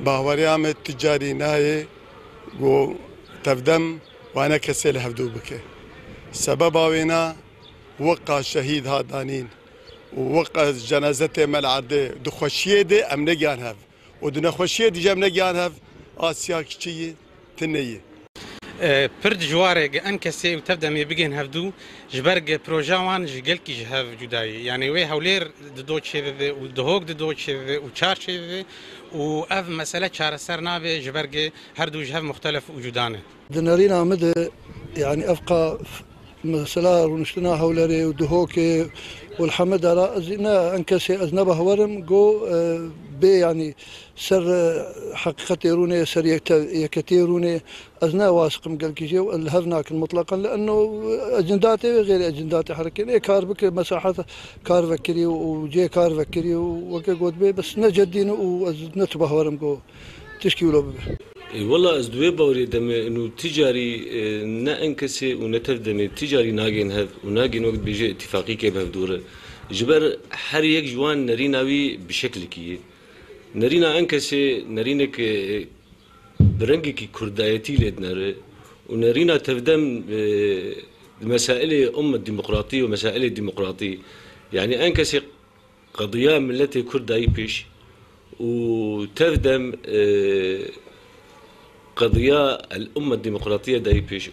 باوریام تجاری نایه گو تفدم وانا کسی لهفدو بکه سبب آوینا وقع شهید هادانین وقع جنازت ملعده دخوشیه ده ام نگیان هف و دو نخوشیه دیجا ام نگیان هف آسیا کچیه تنیه پرد جواره ان کسی و تبدا می بگین هفدو جبرگ پروژوان جگل کی جهف جدایی یعنی وی هولیر دو چه و دهوگ دو چه و چار چه و اف مساله چار سر نابه جبرگ هر دو جهف مختلف وجودانه دنارينا مدى يعني أفقى مثلا ونشتنا هولري ودهوكي والحمد على أزنا أنكسي أذنبه ورم جو بي يعني سر حقيقة روني سر يكتيروني أزنا واثق مقال كيجيو الهفناك مطلقا لأنه أجنداتي غير أجنداتي حركين كار بك مساحات كار فكري وجي كار فكري وكي قود بي بس نجدين ونتبه ورم جو تشكيلو به والله ازدوي باوري دم انه تجاري نانكسي ونتفدم تجاري ناجين هذ وناجين وقت بيجي اتفاقي كيف هفدوره جبر حر يك جوان نريناوي بشكل كي نرينا انكسي نرينك برنجك كردايتي لدنر ونرينا تفدم مسائل الديمقراطيه ومسائل الديمقراطيه يعني انكسي قضيه ملتي كرداي بيش وتفدم قضية الأمة الديمقراطية داي بيش